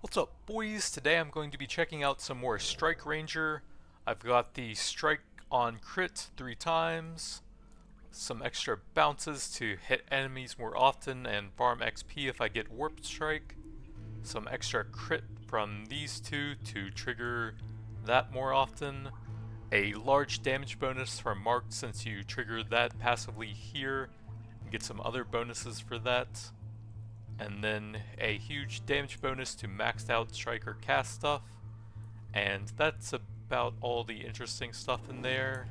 What's up, boys? Today I'm going to be checking out some more Strike Ranger. I've got the Strike on crit 3 times, some extra bounces to hit enemies more often and farm XP if I get Warp Strike, some extra crit from these two to trigger that more often, a large damage bonus from Marked since you trigger that passively here, and get some other bonuses for that. And then a huge damage bonus to maxed out striker cast stuff, and that's about all the interesting stuff in there.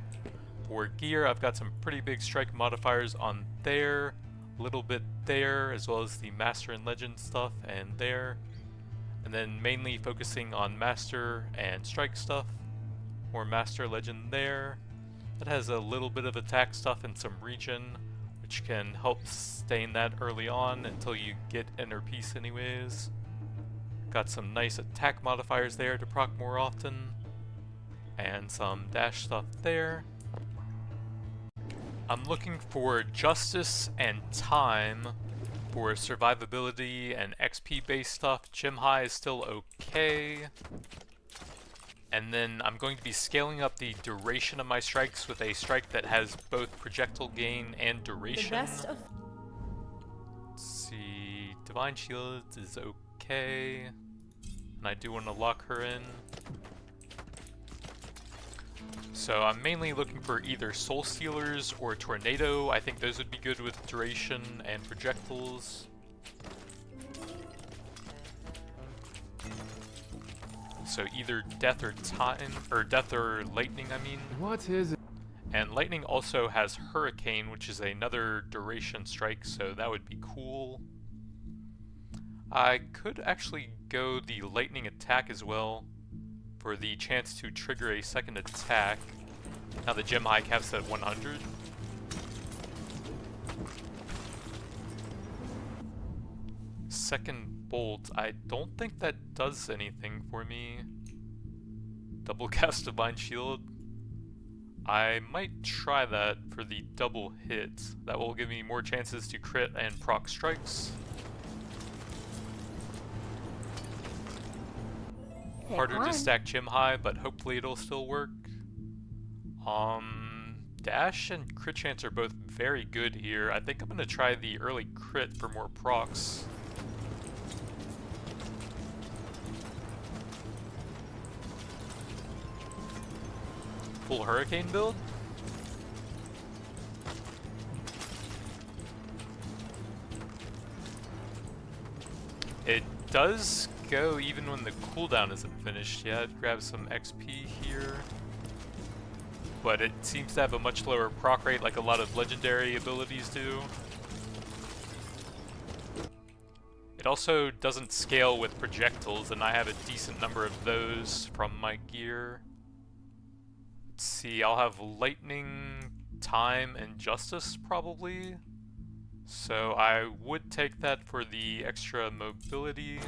For gear, I've got some pretty big strike modifiers on there, a little bit there, as well as the master and legend stuff and there, and then mainly focusing on master and strike stuff, or master legend there. That has a little bit of attack stuff and some regen, which can help sustain that early on until you get inner peace anyways. Got some nice attack modifiers there to proc more often, and some dash stuff there. I'm looking for justice and time for survivability and XP based stuff. Gem high is still okay. And then I'm going to be scaling up the duration of my strikes with a strike that has both projectile gain and duration. Let's see, Divine Shield is okay, and I do want to lock her in. So I'm mainly looking for either Soul Stealers or Tornado. I think those would be good with duration and projectiles. So either death or time, or death or lightning, I mean. What is it? And lightning also has hurricane, which is another duration strike, so that would be cool. I could actually go the lightning attack as well for the chance to trigger a second attack. Now the gem high caps at 100. Second bolt, I don't think that does anything for me. Double cast Divine Shield. I might try that for the double hit. That will give me more chances to crit and proc strikes. Harder to stack gem high, but hopefully it'll still work. Dash and crit chance are both very good here. I think I'm gonna try the early crit for more procs. Full hurricane build? It does go even when the cooldown isn't finished yet. Grab some XP here. But it seems to have a much lower proc rate like a lot of legendary abilities do. It also doesn't scale with projectiles, and I have a decent number of those from my gear. Let's see, I'll have lightning, time, and justice probably. So I would take that for the extra mobility.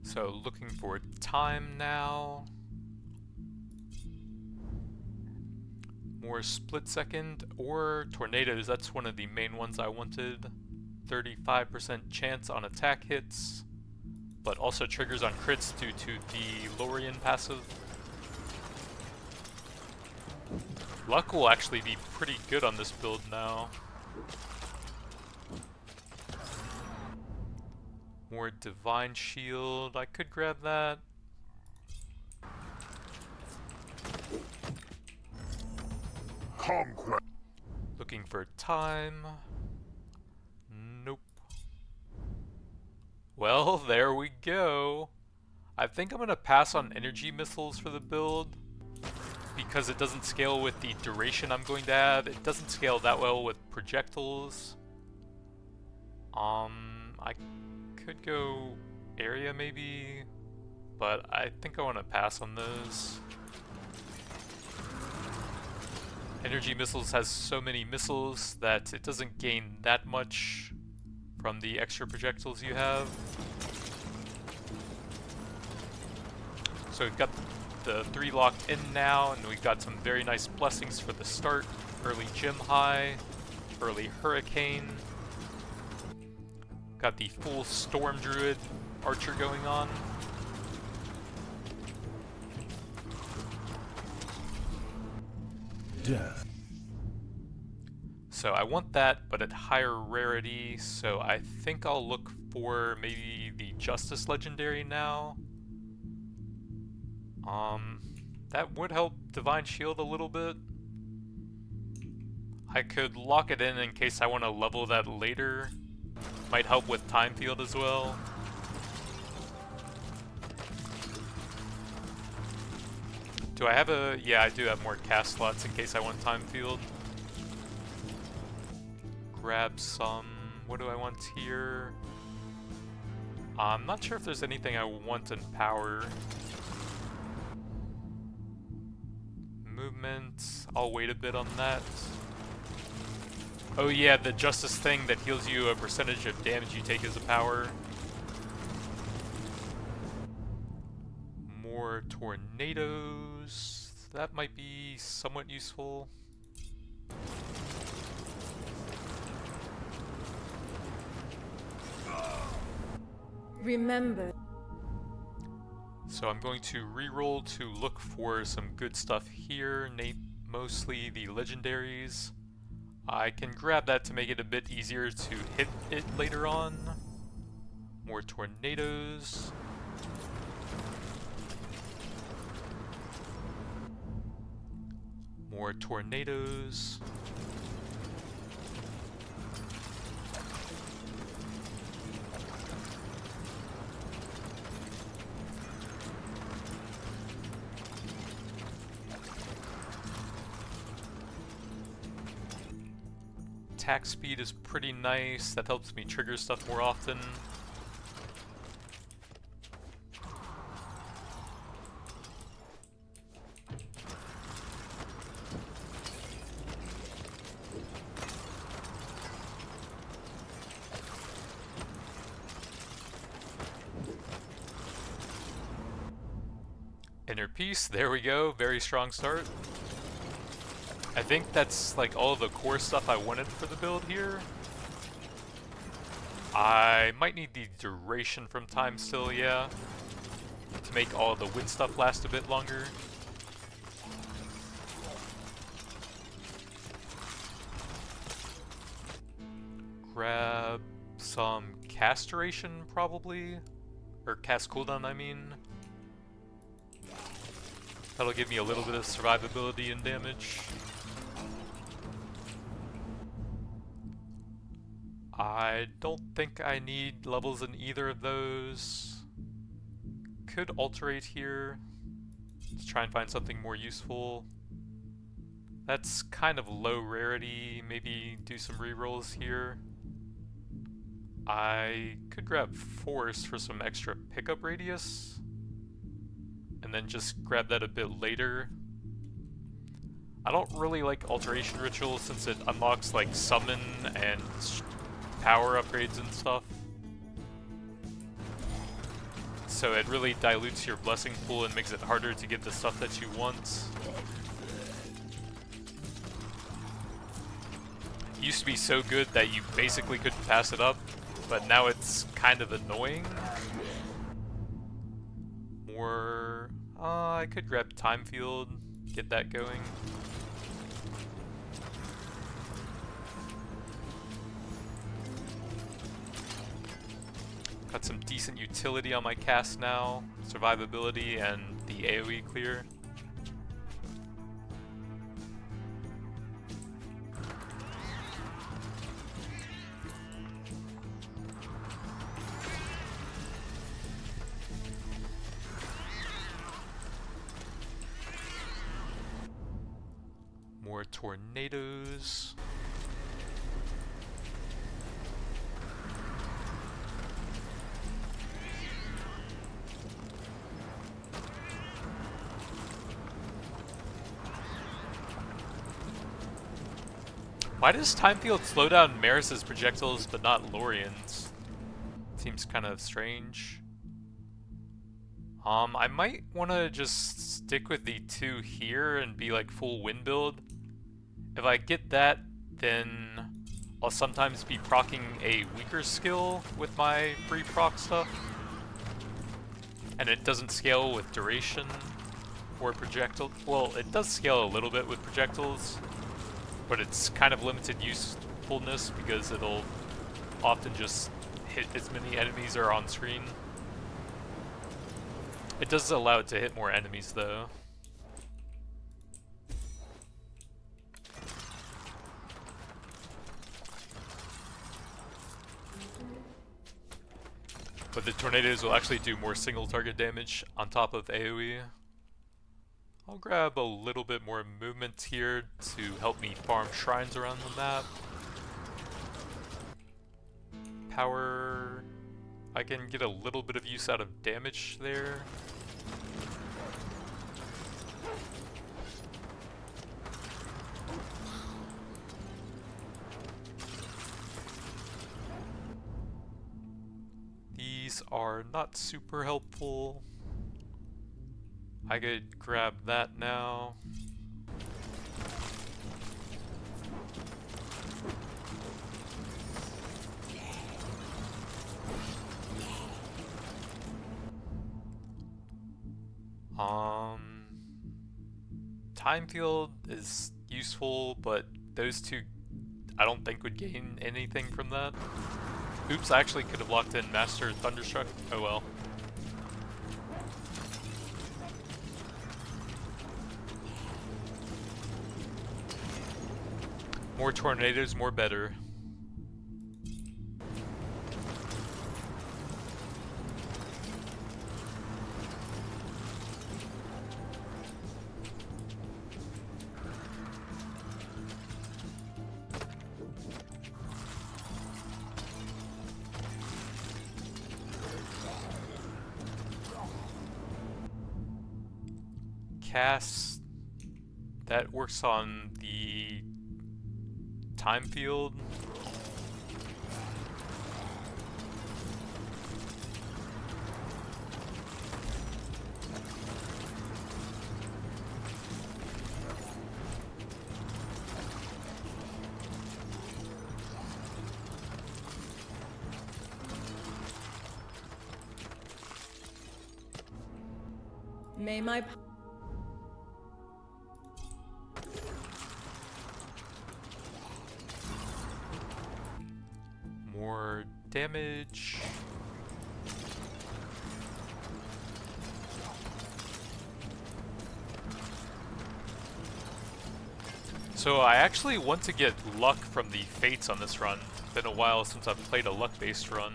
So looking for time now. More split second or tornadoes, that's one of the main ones I wanted. 35% chance on attack hits, but also triggers on crits due to the Lorien passive. Luck will actually be pretty good on this build now. More Divine Shield, I could grab that. Conquest. Looking for time. Nope. Well, there we go. I think I'm gonna pass on energy missiles for the build because it doesn't scale with the duration I'm going to have. It doesn't scale that well with projectiles. I could go area maybe, but I think I want to pass on those. Energy missiles has so many missiles that it doesn't gain that much from the extra projectiles you have. So we've got the 3 locked in now, and we've got some very nice blessings for the start. Early gem high, early hurricane. Got the full storm druid archer going on. Death. So I want that, but at higher rarity, so I think I'll look for maybe the Justice Legendary now. That would help Divine Shield a little bit. I could lock it in case I want to level that later. Might help with Time Field as well. Do I have a... yeah, I do have more cast slots in case I want Time Field. Grab some... what do I want here? I'm not sure if there's anything I want in power. Movement, I'll wait a bit on that. Oh yeah, the Justice thing that heals you a percentage of damage you take as a power. More tornadoes. That might be somewhat useful. Remember. So I'm going to reroll to look for some good stuff here, mostly the legendaries. I can grab that to make it a bit easier to hit it later on. More tornadoes. More tornadoes. Attack speed is pretty nice. That helps me trigger stuff more often. Inner Peace, there we go. Very strong start. I think that's like all the core stuff I wanted for the build here. I might need the duration from time still, yeah, to make all the wind stuff last a bit longer. Grab some cast duration probably, or cast cooldown I mean. That'll give me a little bit of survivability and damage. I don't think I need levels in either of those. Could alterate here. Let's try and find something more useful. That's kind of low rarity. Maybe do some rerolls here. I could grab Force for some extra pickup radius. And then just grab that a bit later. I don't really like Alteration Ritual since it unlocks like summon and power upgrades and stuff. So it really dilutes your blessing pool and makes it harder to get the stuff that you want. It used to be so good that you basically couldn't pass it up, but now it's kind of annoying. More... I could grab Time Field, get that going. Got some decent utility on my cast now, survivability and the AoE clear. More tornadoes. Why does Time Field slow down Maris's projectiles but not Lorian's? seems kind of strange. I might want to just stick with the 2 here and be like full wind build. If I get that, then I'll sometimes be procking a weaker skill with my free proc stuff. And it doesn't scale with duration or projectile. Well, it does scale a little bit with projectiles, but it's kind of limited usefulness because it'll often just hit as many enemies are on screen. It does allow it to hit more enemies though. But the tornadoes will actually do more single target damage on top of AoE. I'll grab a little bit more movement here to help me farm shrines around the map. Power... I can get a little bit of use out of damage there. These are not super helpful. I could grab that now. Time field is useful, but those two I don't think would gain anything from that. Oops, I actually could have locked in Master Thunderstruck. Oh well. More tornadoes, more better. Cast that works on the time field. May my more damage. So I actually want to get luck from the fates on this run. It's been a while since I've played a luck-based run.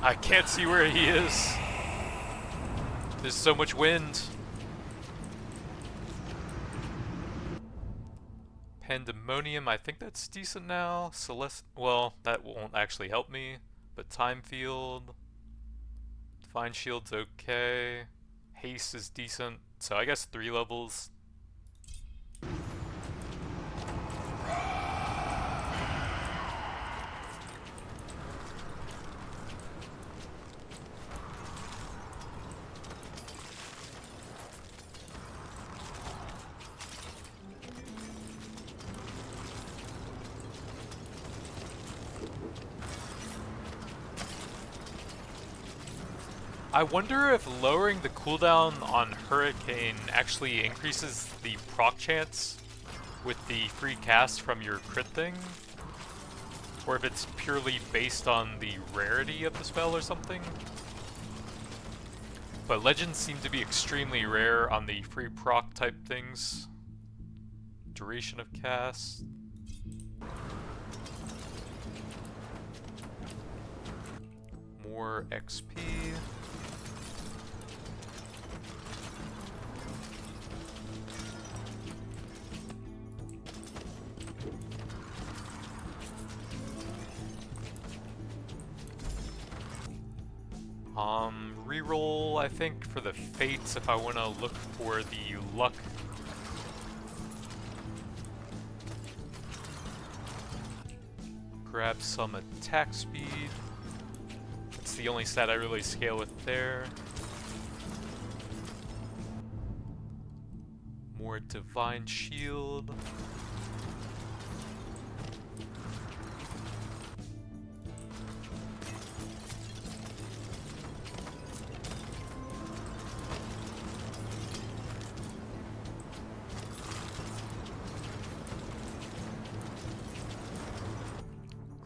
I can't see where he is. There's so much wind. Pandemonium, I think that's decent now. Well, that won't actually help me. But Time Field. Divine Shield's okay. Haste is decent. So I guess 3 levels. I wonder if lowering the cooldown on Hurricane actually increases the proc chance with the free cast from your crit thing, or if it's purely based on the rarity of the spell or something. But legends seem to be extremely rare on the free proc type things. Duration of cast. More XP. Reroll, I think, for the fates if I want to look for the luck. Grab some attack speed. That's the only stat I really scale with there. More divine shield.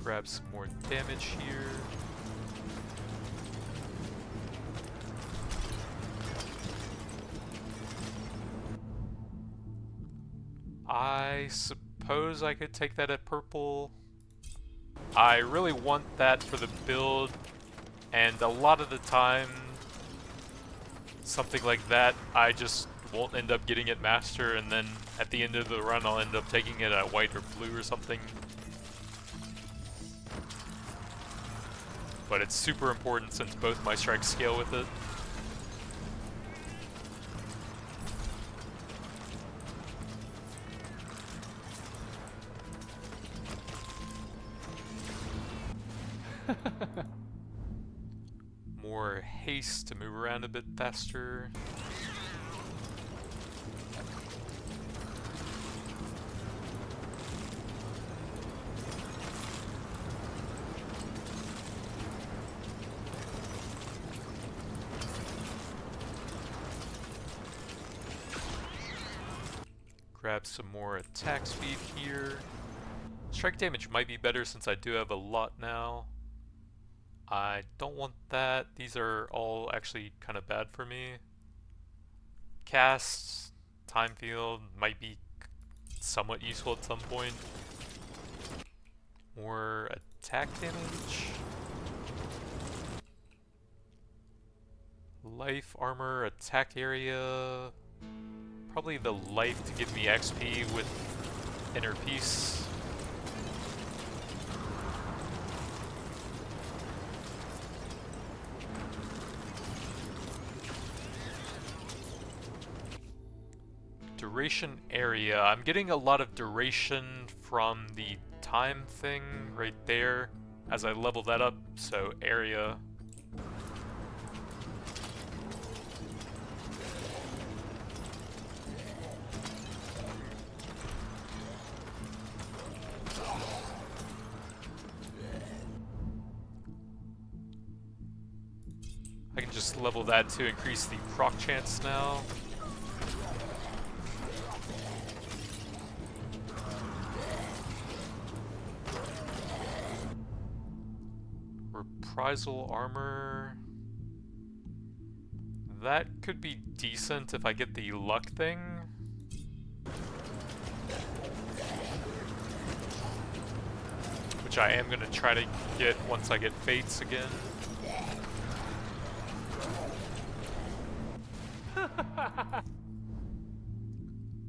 Grab some more damage here. I suppose I could take that at purple. I really want that for the build, and a lot of the time, something like that, I just won't end up getting it master, and then at the end of the run I'll end up taking it at white or blue or something. But it's super important since both my strikes scale with it. More haste to move around a bit faster. Grab some more attack speed here. Strike damage might be better since I do have a lot now. I don't want that. These are all actually kind of bad for me. Cast, time field might be somewhat useful at some point. More attack damage. Life, armor, attack area. Probably the life to give me XP with inner peace. Duration area. I'm getting a lot of duration from the time thing right there as I level that up, so area. I can just level that to increase the proc chance now. Reprisal armor. That could be decent if I get the luck thing. Which I am going to try to get once I get fates again.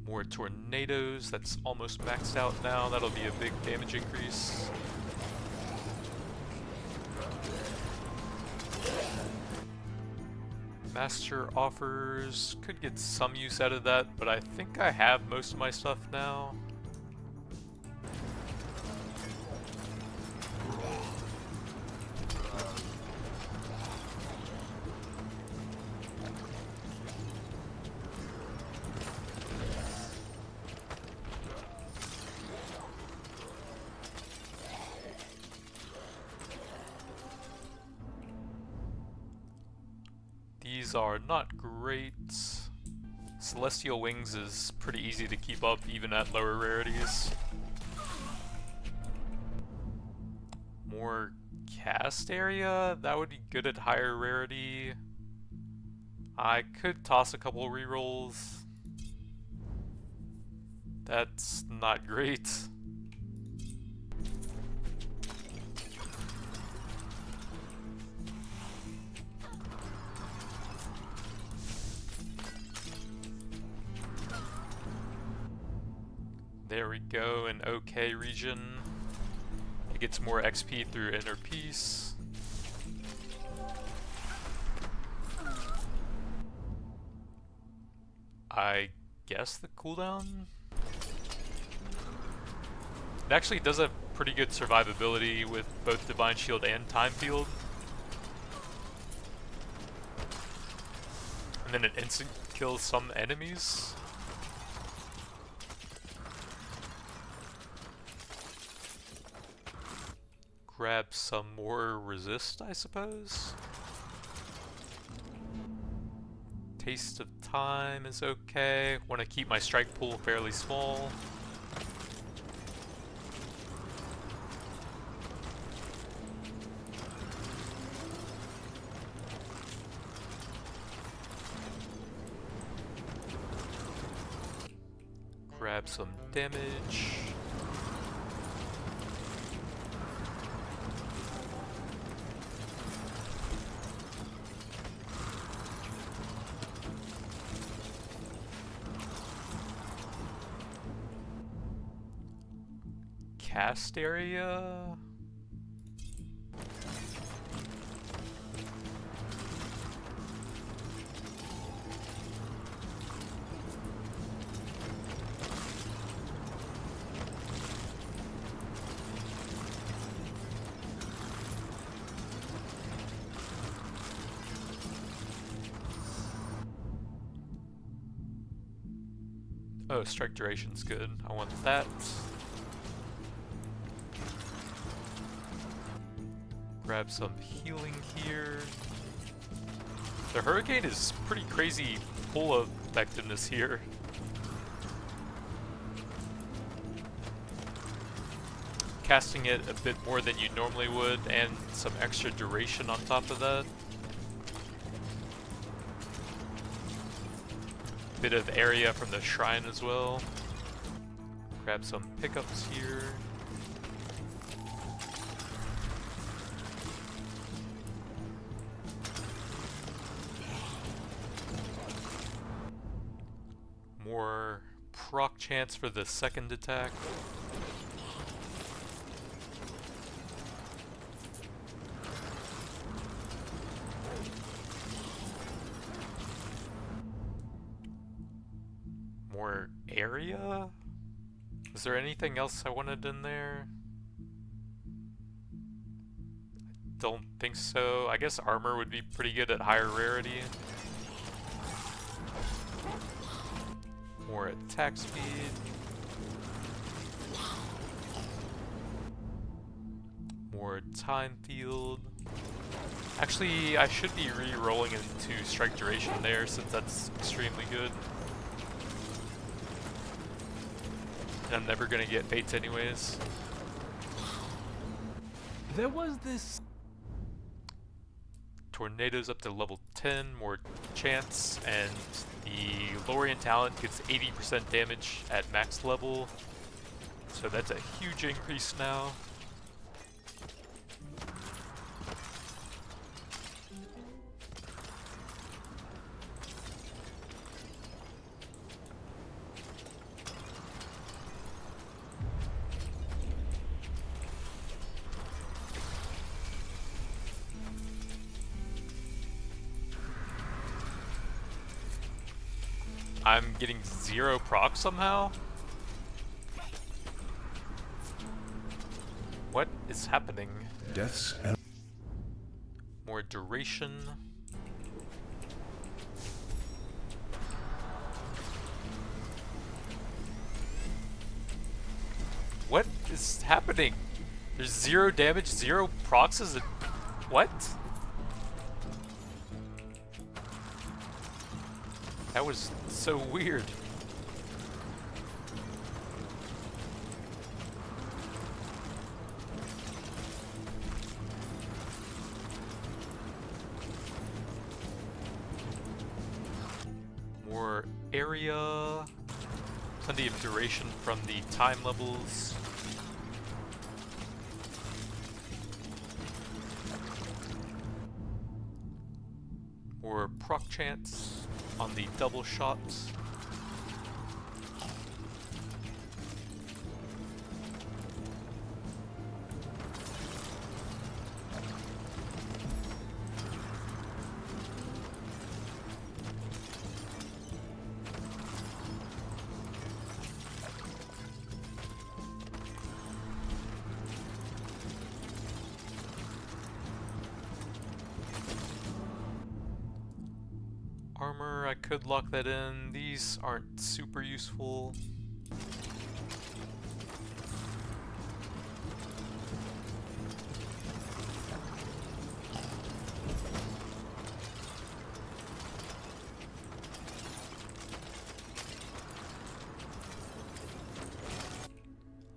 More tornadoes, that's almost maxed out now, that'll be a big damage increase. Master offers, could get some use out of that, but I think I have most of my stuff now. These are not great. Celestial Wings is pretty easy to keep up even at lower rarities. More cast area? That would be good at higher rarity. I could toss a couple rerolls. That's not great. There we go, an OK region. It gets more XP through inner peace. I guess the cooldown? It actually does have pretty good survivability with both Divine Shield and Time Field. And then it instant kills some enemies. Grab some more resist, I suppose. Taste of Time is okay. Want to keep my strike pool fairly small. Grab some damage. Cast area? Oh, strike duration's good. I want that. Grab some healing here. The hurricane is pretty crazy pull effectiveness here. Casting it a bit more than you normally would, and some extra duration on top of that. Bit of area from the shrine as well. Grab some pickups here. More proc chance for the second attack. More area? Was there anything else I wanted in there? I don't think so. I guess armor would be pretty good at higher rarity. More attack speed. More time field. Actually, I should be re-rolling into strike duration there since that's extremely good. And I'm never gonna get fates anyways. There was this... Tornadoes up to level 10, more chance, and the Lorien talent gets 80% damage at max level. So that's a huge increase now. I'm getting 0 proc somehow? What is happening? Deaths. More duration. What is happening? There's 0 damage, 0 procs as a... What? That was so weird. More area. Plenty of duration from the time levels. More proc chance on the double shots. armor, I could lock that in. These aren't super useful.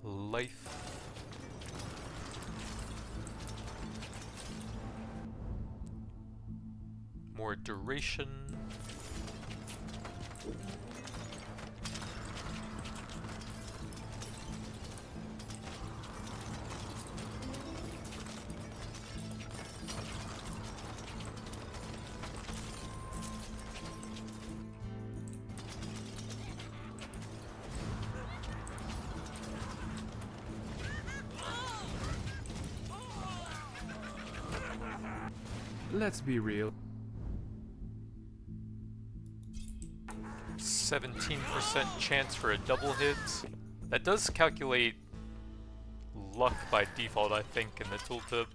Life. More duration. Let's be real. 17% chance for a double hit. That does calculate luck by default, I think, in the tooltip.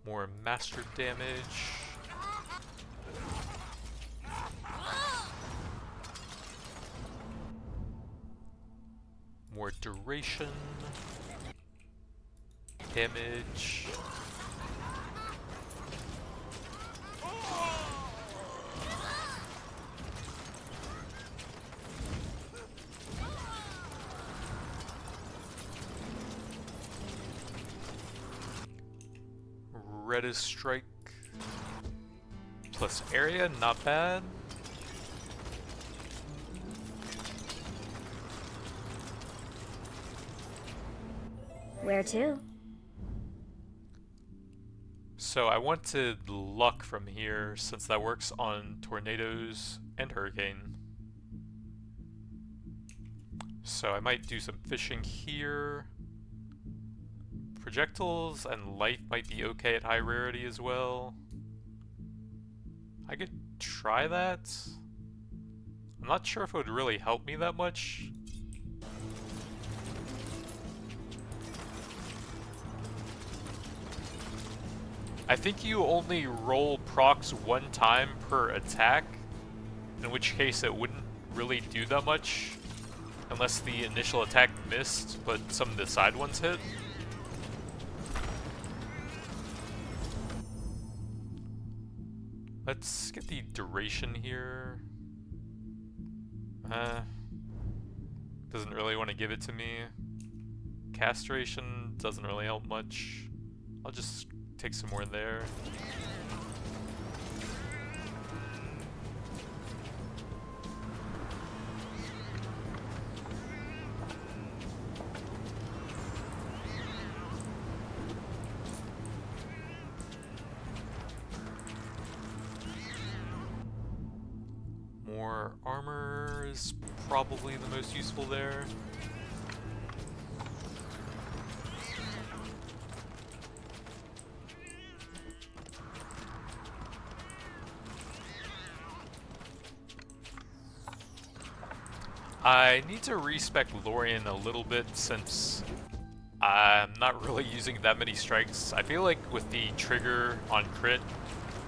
More master damage. More duration. Damage. Reddish strike plus area, not bad. Where to? So I wanted luck from here since that works on tornadoes and hurricane. So I might do some fishing here. Projectiles and life might be okay at high rarity as well. I could try that. I'm not sure if it would really help me that much. I think you only roll procs one time per attack, in which case it wouldn't really do that much unless the initial attack missed, but some of the side ones hit. Let's get the duration here. Doesn't really want to give it to me. Castration doesn't really help much. I'll just take some more there. More armor is probably the most useful there. I need to respec Lorien a little bit since I'm not really using that many strikes. I feel like with the trigger on crit,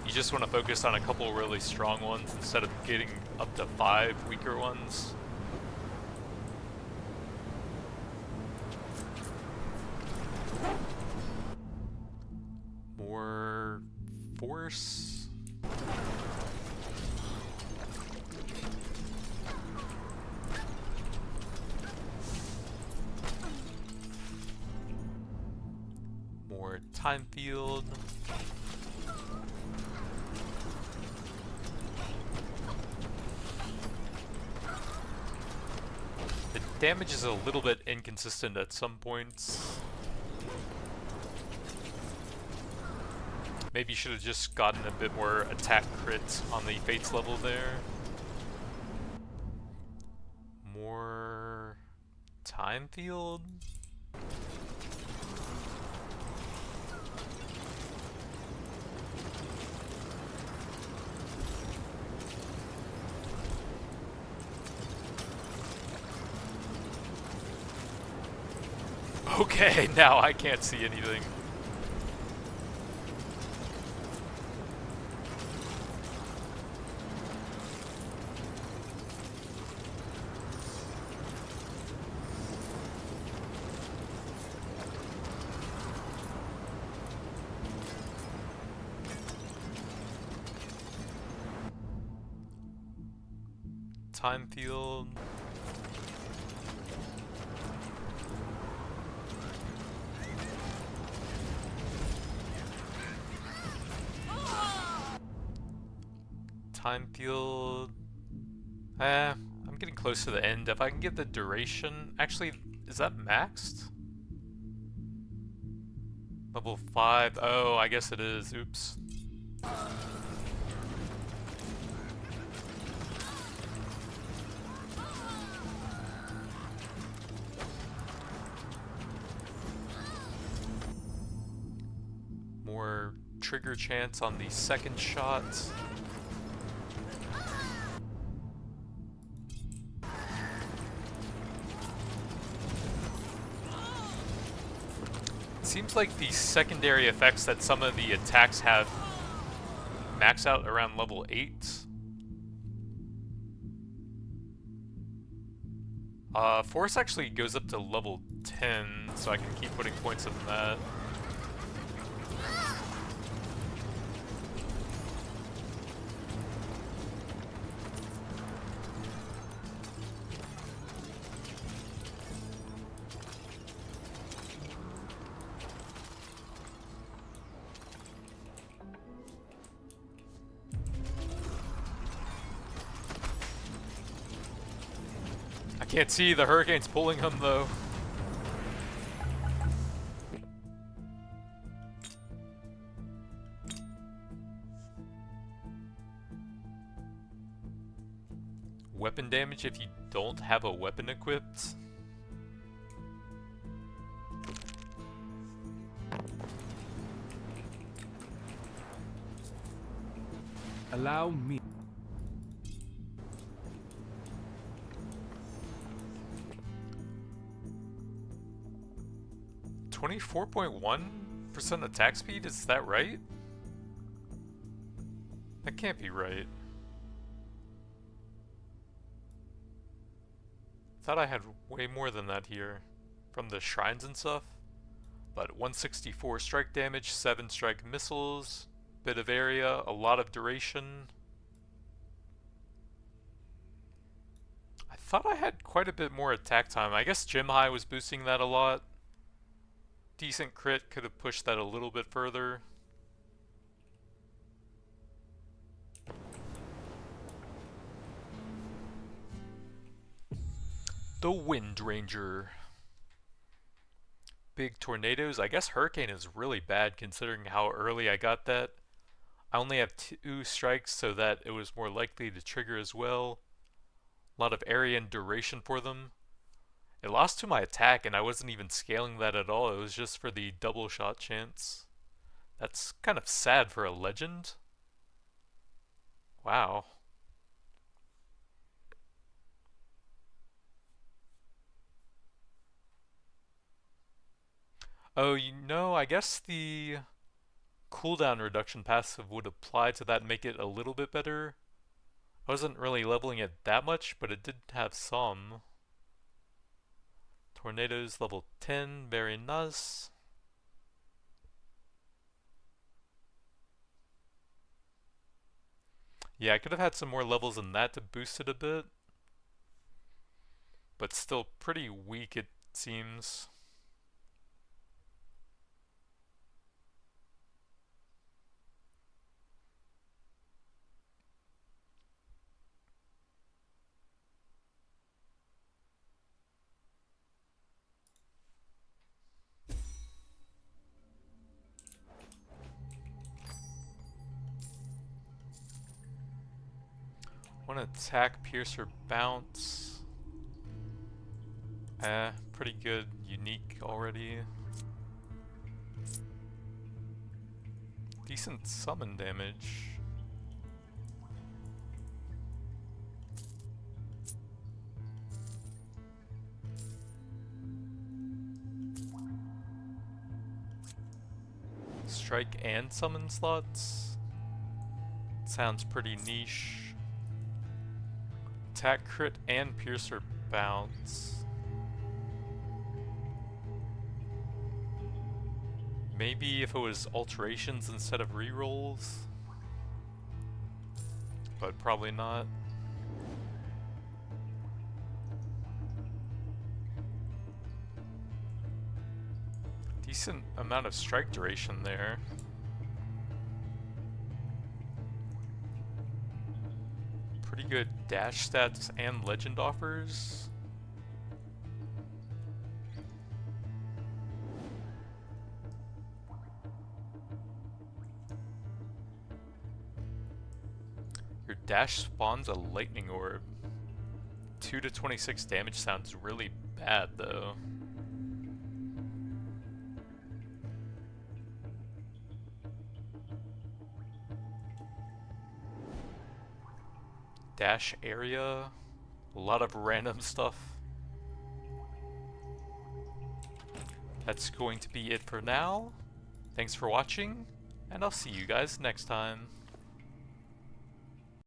you just want to focus on a couple really strong ones instead of getting up to 5 weaker ones. More force. More time field. The damage is a little bit inconsistent at some points. Maybe you should have just gotten a bit more attack crit on the Fates level there. More time field. Okay, now I can't see anything. time field. Time field. I'm getting close to the end. If I can get the duration. Actually, is that maxed? Level 5. Oh, I guess it is. Oops. More trigger chance on the second shot. Seems like the secondary effects that some of the attacks have max out around level 8. Force actually goes up to level 10, so I can keep putting points in that. I can't see the hurricane's pulling him though. Weapon damage if you don't have a weapon equipped. Allow me. 24.1% attack speed, is that right? That can't be right. Thought I had way more than that here from the shrines and stuff. But 164 strike damage, 7 strike missiles, bit of area, a lot of duration. I thought I had quite a bit more attack time. I guess Gym High was boosting that a lot. Decent crit could have pushed that a little bit further. The Wind Ranger. Big tornadoes. I guess Hurricane is really bad considering how early I got that. I only have 2 strikes, so that it was more likely to trigger as well. A lot of area and duration for them. It lost to my attack and I wasn't even scaling that at all. It was just for the double shot chance. That's kind of sad for a legend. Wow. Oh, you know, I guess the cooldown reduction passive would apply to that and make it a little bit better. I wasn't really leveling it that much, but it did have some. Tornadoes level 10, very nice. Yeah, I could have had some more levels in that to boost it a bit. But still pretty weak, it seems. One attack, pierce, or bounce. Pretty good, unique already. Decent summon damage. Strike and summon slots? Sounds pretty niche. Attack, crit, and pierce or bounce. Maybe if it was alterations instead of rerolls, but probably not. decent amount of strike duration there. Pretty good dash stats and legend offers. Your dash spawns a lightning orb. 2 to 26 damage sounds really bad though. Dash area, a lot of random stuff. That's going to be it for now. Thanks for watching, and I'll see you guys next time.